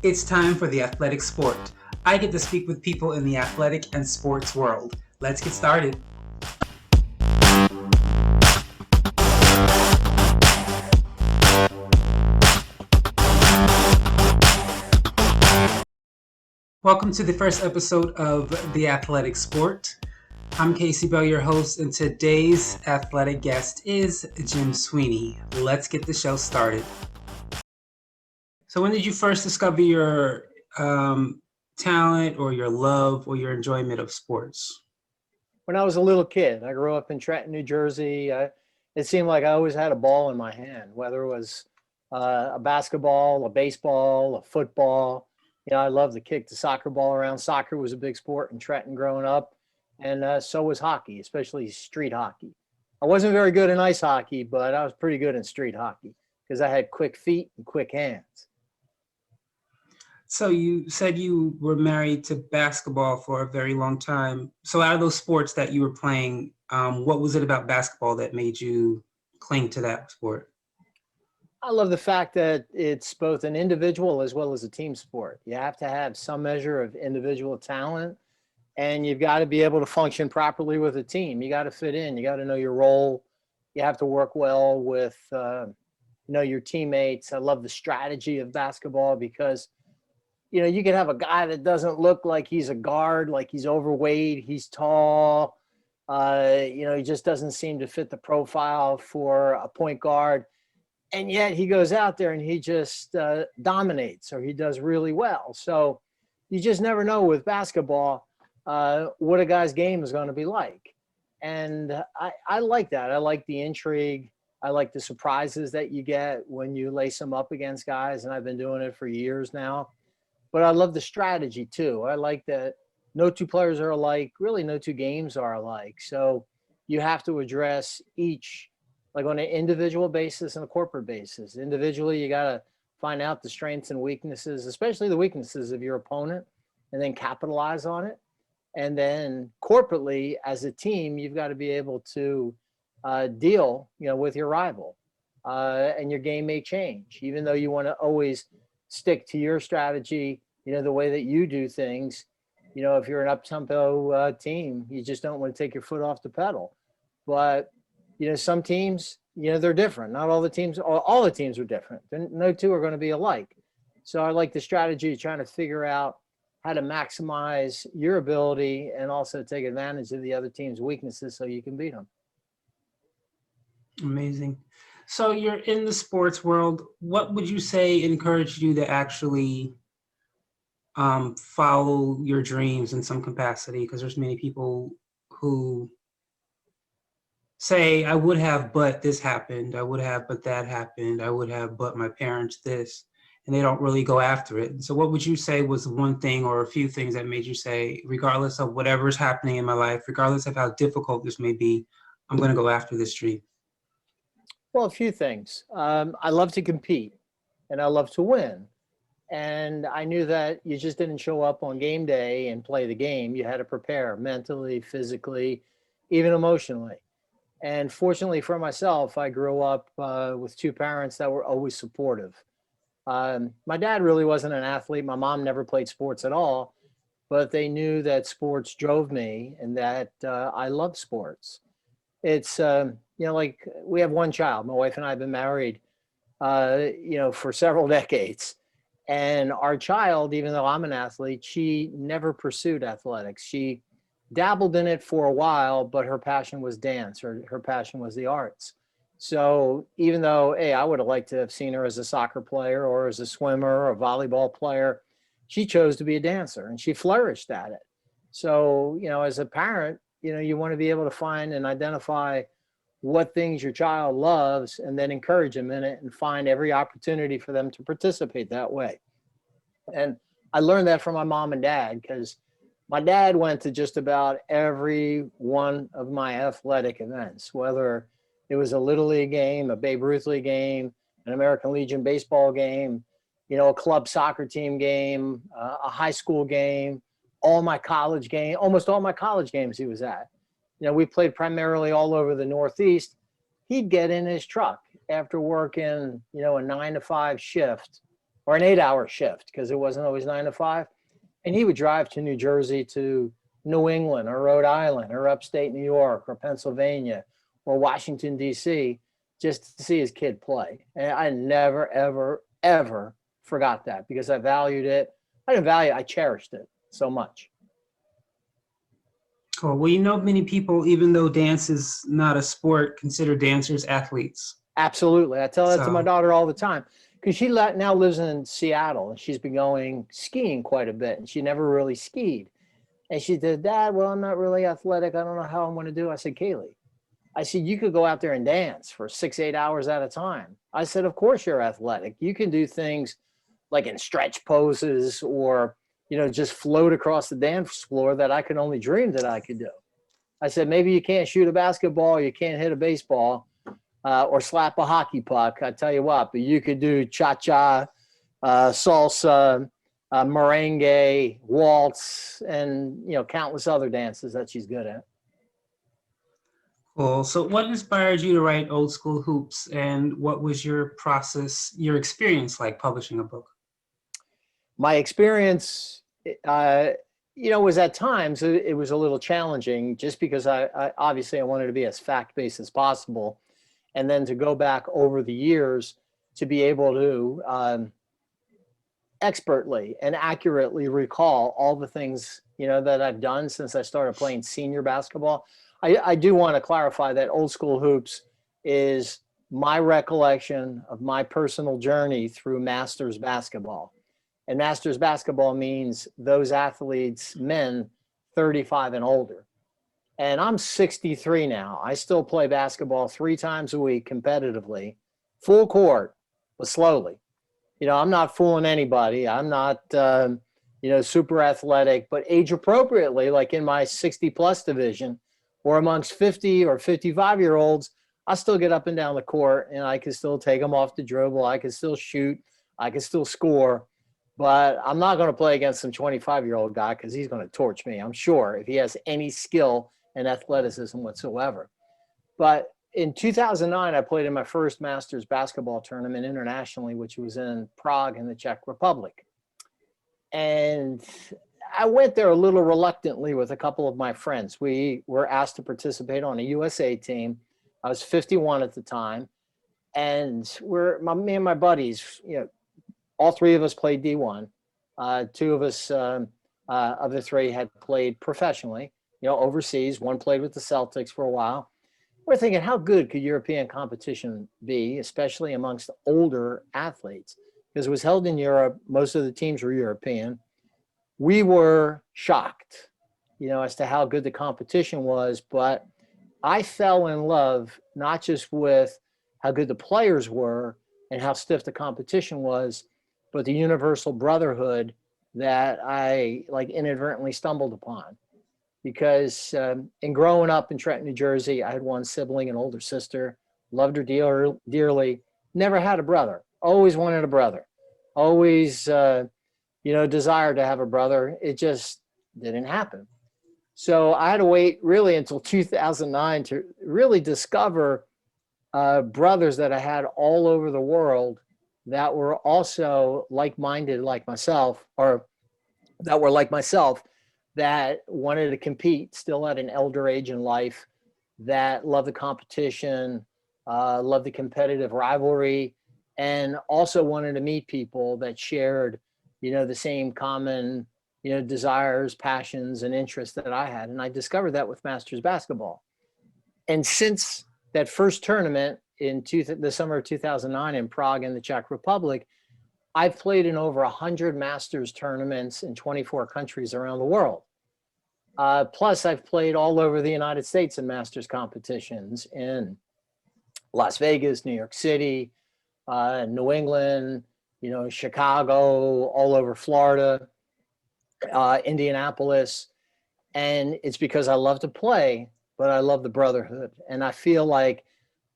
It's time for the athletic sport. I get to speak with people in the athletic and sports world. Let's get started. Welcome to the first episode of The Athletic Sport. I'm Casey Bell, your host, and today's athletic guest is Jim Sweeney. Let's get the show started. So when did you first discover your talent or your love or your enjoyment of sports? When I was a little kid. I grew up in Trenton, New Jersey. It seemed like I always had a ball in my hand, whether it was a basketball, a baseball, a football. I loved to kick the soccer ball around. Soccer was a big sport in Trenton growing up, and so was hockey, especially street hockey. I wasn't very good in ice hockey, but I was pretty good in street hockey because I had quick feet and quick hands. So you said you were married to basketball for a very long time. So out of those sports that you were playing, what was it about basketball that made you cling to that sport? I love the fact that it's both an individual as well as a team sport. You have to have some measure of individual talent, and you've got to be able to function properly with a team. You got to fit in. You got to know your role. You have to work well with your teammates. I love the strategy of basketball because you can have a guy that doesn't look like he's a guard, like he's overweight, he's tall. He just doesn't seem to fit the profile for a point guard. And yet he goes out there and he just dominates, or he does really well. So you just never know with basketball what a guy's game is going to be like. And I like that. I like the intrigue. I like the surprises that you get when you lace them up against guys. And I've been doing it for years now. But I love the strategy too. I like that no two players are alike. Really, no two games are alike. So you have to address each, like on an individual basis and a corporate basis. Individually, you got to find out the strengths and weaknesses, especially the weaknesses of your opponent, and then capitalize on it. And then corporately, as a team, you've got to be able to deal, with your rival. And your game may change, even though you want to always stick to your strategy, the way that you do things. If you're an up-tempo team, you just don't want to take your foot off the pedal. But some teams, they're different. Not all the teams, all the teams are different. No two are going to be alike. So I like the strategy of trying to figure out how to maximize your ability and also take advantage of the other team's weaknesses so you can beat them. Amazing. So you're in the sports world. What would you say encouraged you to actually follow your dreams in some capacity? Because there's many people who say, I would have, but this happened. I would have, but that happened. I would have, but my parents this. And they don't really go after it. So what would you say was one thing or a few things that made you say, regardless of whatever's happening in my life, regardless of how difficult this may be, I'm going to go after this dream? Well, a few things. I love to compete and I love to win. And I knew that you just didn't show up on game day and play the game. You had to prepare mentally, physically, even emotionally. And fortunately for myself, I grew up with two parents that were always supportive. My dad really wasn't an athlete. My mom never played sports at all, but they knew that sports drove me and that I love sports. It's, like we have one child. My wife and I have been married, for several decades. And our child, even though I'm an athlete, she never pursued athletics. She dabbled in it for a while, but her passion was dance, or her passion was the arts. So even though, hey, I would have liked to have seen her as a soccer player or as a swimmer or a volleyball player, she chose to be a dancer and she flourished at it. So, as a parent, you want to be able to find and identify what things your child loves and then encourage them in it and find every opportunity for them to participate that way. And I learned that from my mom and dad because my dad went to just about every one of my athletic events, whether it was a Little League game, a Babe Ruth League game, an American Legion baseball game, a club soccer team game, a high school game, almost all my college games he was at. We played primarily all over the Northeast. He'd get in his truck after working, a 9 to 5 shift or an 8-hour shift because it wasn't always 9 to 5. And he would drive to New Jersey, to New England or Rhode Island or upstate New York or Pennsylvania or Washington, D.C., just to see his kid play. And I never, ever, ever forgot that because I valued it. I didn't value it, I cherished it so much. Cool. Well, many people, even though dance is not a sport, consider dancers athletes. Absolutely. I tell that to my So, daughter all the time because she now lives in Seattle and she's been going skiing quite a bit and she never really skied. And she said, Dad, well, I'm not really athletic. I don't know how I'm going to do. I said, Kaylee, I said, you could go out there and dance for 6, 8 hours at a time. I said, of course you're athletic. You can do things like in stretch poses or, just float across the dance floor that I could only dream that I could do. I said, maybe you can't shoot a basketball, you can't hit a baseball or slap a hockey puck. I tell you what, but you could do cha-cha, salsa, merengue, waltz, and, countless other dances that she's good at. cool. So what inspired you to write Old School Hoops, and what was your process, your experience like publishing a book? My experience, was at times it was a little challenging just because I obviously I wanted to be as fact-based as possible. And then to go back over the years to be able to expertly and accurately recall all the things, that I've done since I started playing senior basketball. I do want to clarify that Old School Hoops is my recollection of my personal journey through Masters basketball. And Masters basketball means those athletes, men 35 and older. And I'm 63 now. I still play basketball 3 times a week competitively, full court, but slowly. I'm not fooling anybody. I'm not, super athletic, but age appropriately, like in my 60 plus division or amongst 50 or 55-year-olds, I still get up and down the court and I can still take them off the dribble. I can still shoot. I can still score. But I'm not going to play against some 25-year-old guy because he's going to torch me, I'm sure, if he has any skill and athleticism whatsoever. But in 2009, I played in my first Masters basketball tournament internationally, which was in Prague in the Czech Republic. And I went there a little reluctantly with a couple of my friends. We were asked to participate on a USA team. I was 51 at the time. And me and my buddies, all 3 of us played D1. 2 of us of the 3 had played professionally, overseas. One played with the Celtics for a while. We're thinking, how good could European competition be, especially amongst older athletes? Because it was held in Europe. Most of the teams were European. We were shocked, as to how good the competition was. But I fell in love, not just with how good the players were and how stiff the competition was, but the Universal Brotherhood that I inadvertently stumbled upon. Because in growing up in Trenton, New Jersey, I had one sibling, an older sister, loved her dearly, never had a brother, always wanted a brother, always, desired to have a brother. It just didn't happen. So I had to wait really until 2009 to really discover brothers that I had all over the world that were also like-minded like myself, or that were like myself, that wanted to compete still at an elder age in life, that loved the competition, loved the competitive rivalry, and also wanted to meet people that shared, the same common, desires, passions, and interests that I had. And I discovered that with Masters basketball. And since that first tournament in the summer of 2009 in Prague in the Czech Republic, I've played in over 100 Masters tournaments in 24 countries around the world. Plus, I've played all over the United States in Masters competitions in Las Vegas, New York City, New England, Chicago, all over Florida, Indianapolis. And it's because I love to play, but I love the brotherhood. And I feel like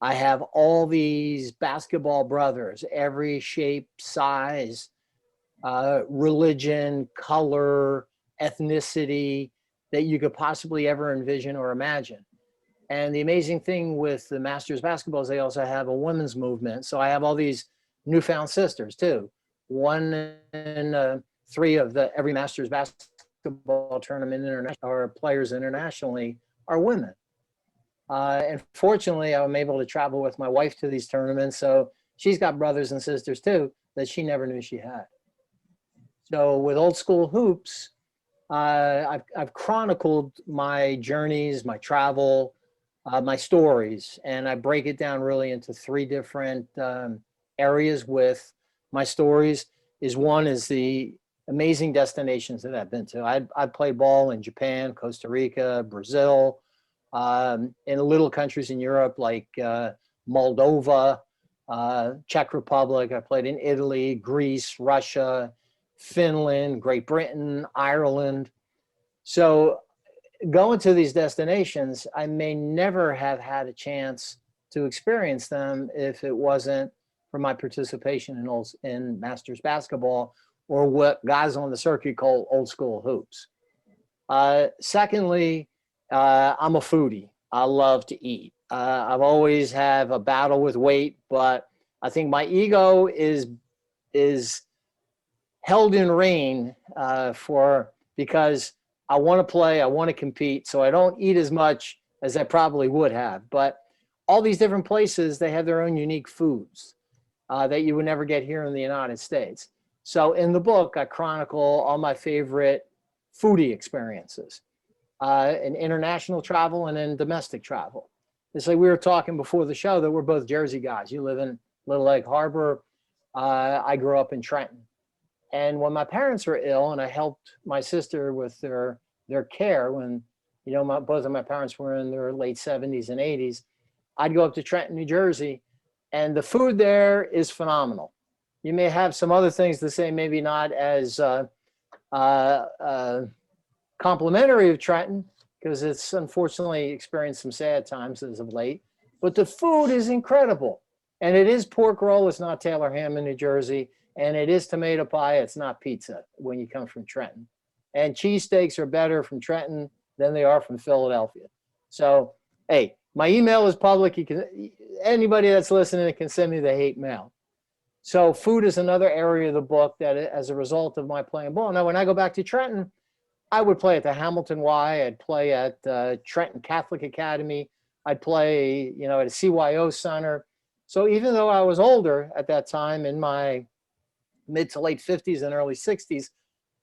I have all these basketball brothers, every shape, size, religion, color, ethnicity that you could possibly ever envision or imagine. And the amazing thing with the Masters basketball is they also have a women's movement. So I have all these newfound sisters too, one in three of the every Masters basketball tournament international or players internationally are women. And fortunately, I'm able to travel with my wife to these tournaments. So she's got brothers and sisters too that she never knew she had. So with Old School Hoops, I've chronicled my journeys, my travel, my stories, and I break it down really into three different areas with my stories. One is the amazing destinations that I've been to. I played ball in Japan, Costa Rica, Brazil, in little countries in Europe like Moldova, Czech Republic. I played in Italy, Greece, Russia, Finland, Great Britain, Ireland. So going to these destinations, I may never have had a chance to experience them if it wasn't for my participation in Masters basketball, or what guys on the circuit call Old School Hoops. Secondly, I'm a foodie. I love to eat. I've always have a battle with weight, but I think my ego is held in rein because I want to play, I want to compete, so I don't eat as much as I probably would have. But all these different places, they have their own unique foods that you would never get here in the United States. So in the book, I chronicle all my favorite foodie experiences in international travel and in domestic travel. It's like we were talking before the show that we're both Jersey guys. You live in Little Lake Harbor. I grew up in Trenton. And when my parents were ill and I helped my sister with their care when, both of my parents were in their late 70s and 80s, I'd go up to Trenton, New Jersey, and the food there is phenomenal. You may have some other things to say, maybe not as complimentary of Trenton, because it's unfortunately experienced some sad times as of late, but the food is incredible. And it is pork roll, it's not Taylor ham in New Jersey. And it is tomato pie, it's not pizza when you come from Trenton. And cheesesteaks are better from Trenton than they are from Philadelphia. So, hey, my email is public. Anybody that's listening can send me the hate mail. So food is another area of the book that as a result of my playing ball. Now, when I go back to Trenton, I would play at the Hamilton Y. I'd play at Trenton Catholic Academy. I'd play, at a CYO center. So even though I was older at that time, in my mid to late 50s and early 60s,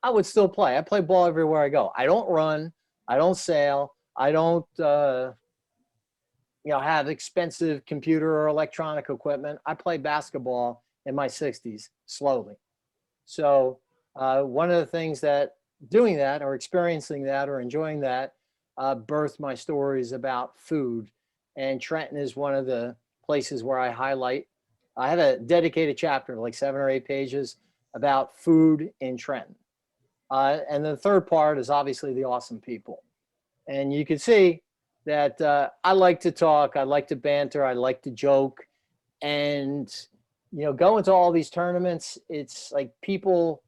I would still play. I play ball everywhere I go. I don't run. I don't sail. I don't, have expensive computer or electronic equipment. I play basketball in my 60s slowly. So one of the things that doing that or experiencing that or enjoying that birthed my stories about food. And Trenton is one of the places where I highlight. I have a dedicated chapter, like 7 or 8 pages, about food in Trenton. And the third part is obviously the awesome people. And you can see that I like to talk, I like to banter, I like to joke. And, going to all these tournaments, it's like people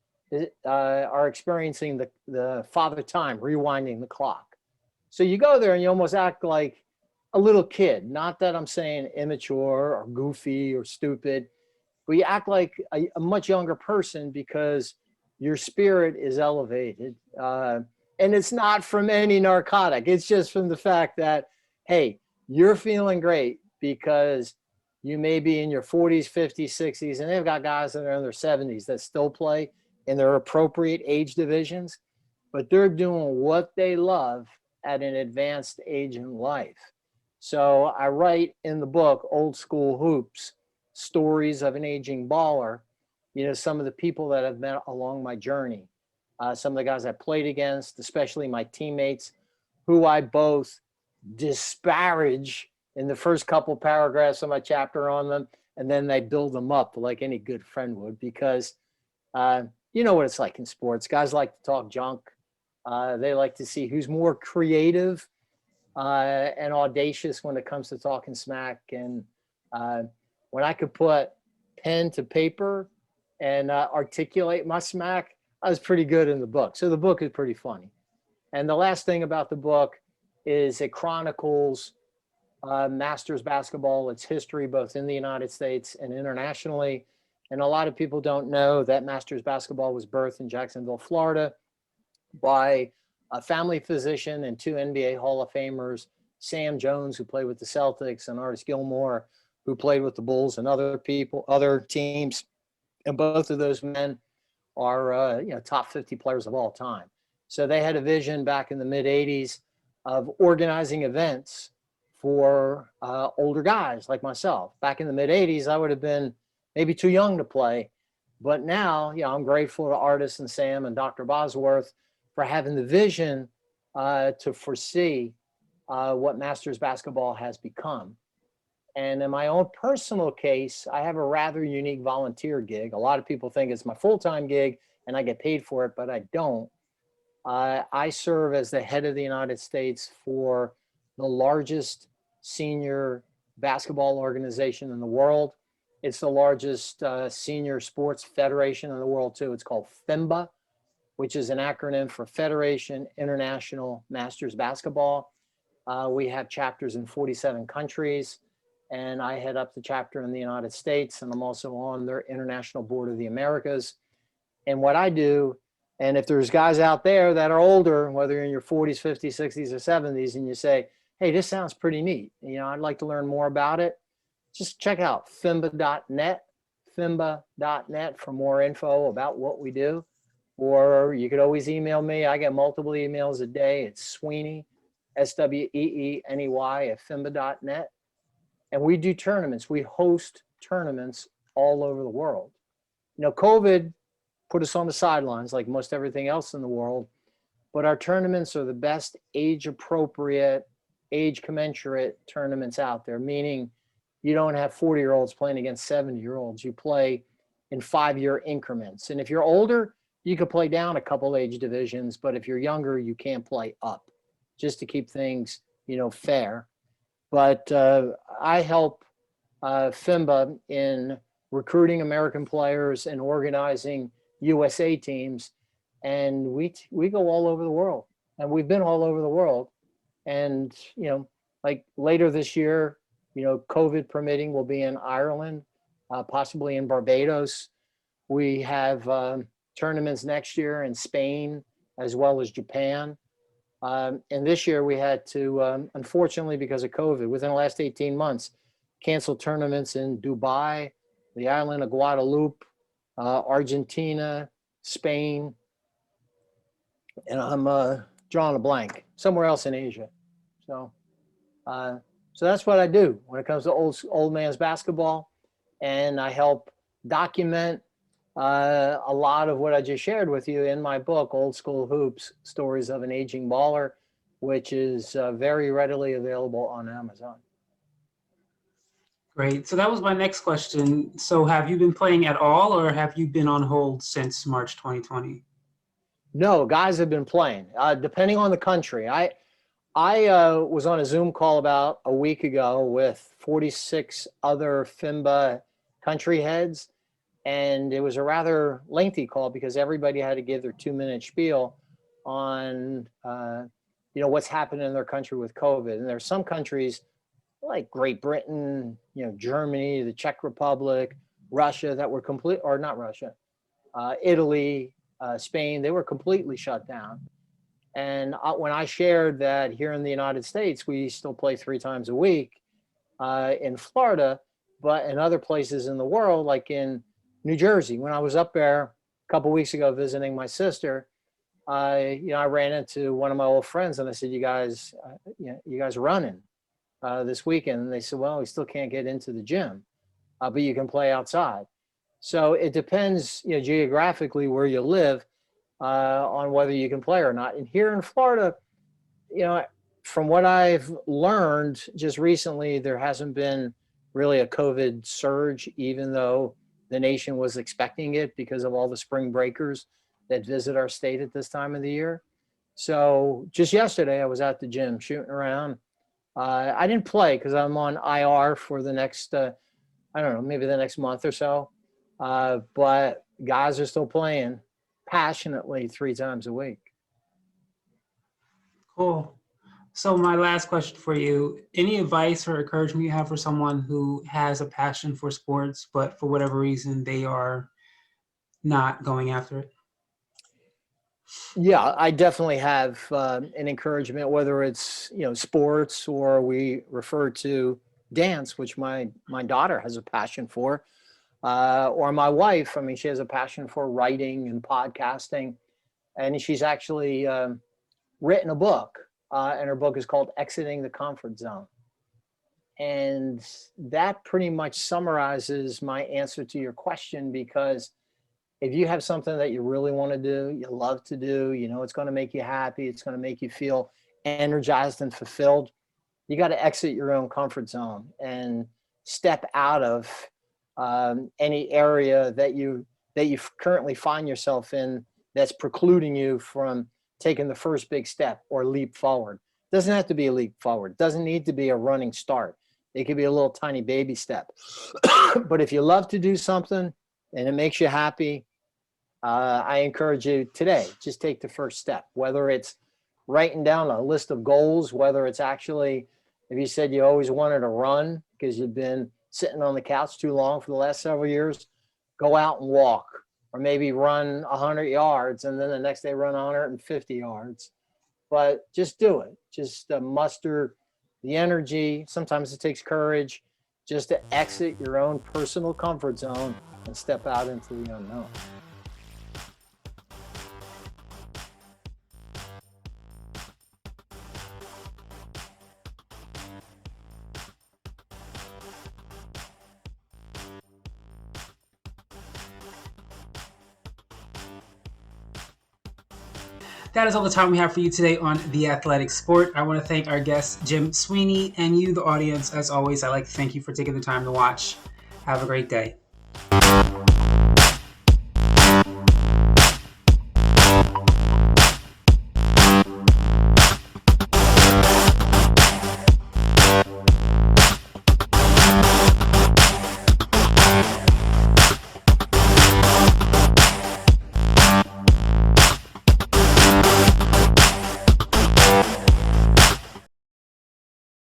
are experiencing the father time, rewinding the clock. So you go there and you almost act like a little kid. Not that I'm saying immature or goofy or stupid, but you act like a much younger person because your spirit is elevated. And it's not from any narcotic. It's just from the fact that, hey, you're feeling great because you may be in your 40s, 50s, 60s, and they've got guys that are in their 70s that still play in their appropriate age divisions, but they're doing what they love at an advanced age in life. So I write in the book, Old School Hoops, stories of an aging baller, some of the people that I've met along my journey, some of the guys I played against, especially my teammates, who I both disparage in the first couple paragraphs of my chapter on them, and then they build them up like any good friend would, because you know what it's like in sports. Guys like to talk junk. They like to see who's more creative and audacious when it comes to talking smack. And when I could put pen to paper and articulate my smack, I was pretty good in the book. So the book is pretty funny. And the last thing about the book is it chronicles Masters basketball, its history, both in the United States and internationally. And a lot of people don't know that Masters basketball was birthed in Jacksonville, Florida by a family physician and two NBA Hall of Famers, Sam Jones, who played with the Celtics, and Artis Gilmore, who played with the Bulls and other teams. And both of those men are top 50 players of all time. So they had a vision back in the mid 80s of organizing events for older guys like myself. Back in the mid 80s, I would have been maybe too young to play. But now, I'm grateful to Artis and Sam and Dr. Bosworth for having the vision to foresee what Masters basketball has become. And in my own personal case, I have a rather unique volunteer gig. A lot of people think it's my full-time gig and I get paid for it, but I don't. I serve as the head of the United States for the largest senior basketball organization in the world. It's the largest senior sports federation in the world too. It's called FMBA, which is an acronym for Federation International Masters Basketball. We have chapters in 47 countries, and I head up the chapter in the United States, and I'm also on their International Board of the Americas. And what I do, and if there's guys out there that are older, whether you're in your 40s, 50s, 60s, or 70s, and you say, hey, this sounds pretty neat, I'd like to learn more about it, just check out fimba.net, fimba.net for more info about what we do. Or you could always email me. I get multiple emails a day. It's Sweeney, Sweeny at fimba.net. And we do tournaments. We host tournaments all over the world. COVID put us on the sidelines like most everything else in the world, but our tournaments are the best age-appropriate, age-commensurate tournaments out there, meaning you don't have 40-year-olds playing against 70-year-olds. You play in 5-year increments. And if you're older, you could play down a couple age divisions, but if you're younger, you can't play up, just to keep things, fair. But I help FMBA in recruiting American players and organizing USA teams, and we go all over the world, and we've been all over the world. And like later this year, COVID permitting, we'll be in Ireland, possibly in Barbados. We have tournaments next year in Spain as well as Japan. And this year we had to, unfortunately, because of COVID, within the last 18 months, cancel tournaments in Dubai, the island of Guadeloupe, Argentina, Spain, and I'm drawing a blank, somewhere else in Asia. So that's what I do when it comes to old man's basketball. And I help document a lot of what I just shared with you in my book, Old School Hoops, Stories of an Aging Baller, which is very readily available on Amazon. Great. So that was my next question. So have you been playing at all, or have you been on hold since March 2020? No, guys have been playing, depending on the country. I was on a Zoom call about a week ago with 46 other FMBA country heads, and it was a rather lengthy call because everybody had to give their 2-minute spiel on what's happening in their country with COVID. And there's some countries like Great Britain, Germany, the Czech Republic, Russia that were Italy, Spain, they were completely shut down. And when I shared that here in the United States, we still play 3 times a week in Florida, but in other places in the world, like in New Jersey, when I was up there a couple of weeks ago visiting my sister, I ran into one of my old friends and I said, you guys running this weekend? And they said, well, we still can't get into the gym, but you can play outside. So it depends, geographically where you live on whether you can play or not. And here in Florida, from what I've learned just recently, there hasn't been really a COVID surge, even though the nation was expecting it because of all the spring breakers that visit our state at this time of the year. So just yesterday, I was at the gym shooting around. I didn't play because I'm on IR for the next, maybe the next month or so. But guys are still playing passionately 3 times a week. Cool. So my last question for you, any advice or encouragement you have for someone who has a passion for sports, but for whatever reason they are not going after it? Yeah, I definitely have an encouragement, whether it's sports or we refer to dance, which my daughter has a passion for, or my wife. I mean, she has a passion for writing and podcasting, and she's actually written a book, and her book is called "Exiting the Comfort Zone." And that pretty much summarizes my answer to your question, because if you have something that you really want to do, you love to do, it's going to make you happy, it's going to make you feel energized and fulfilled, you got to exit your own comfort zone and step out of any area that you currently find yourself in that's precluding you from taking the first big step or leap forward. It doesn't have to be a leap forward. It doesn't need to be a running start. It could be a little tiny baby step. But if you love to do something and it makes you happy, I encourage you today, just take the first step, whether it's writing down a list of goals, whether it's actually, if you said you always wanted to run because you've been sitting on the couch too long for the last several years, go out and walk, or maybe run 100 yards and then the next day run 150 yards. But just do it. Just muster the energy. Sometimes it takes courage just to exit your own personal comfort zone and step out into the unknown. That is all the time we have for you today on The Athletic Sport. I want to thank our guest, Jim Sweeney, and you, the audience. As always, I'd like to thank you for taking the time to watch. Have a great day.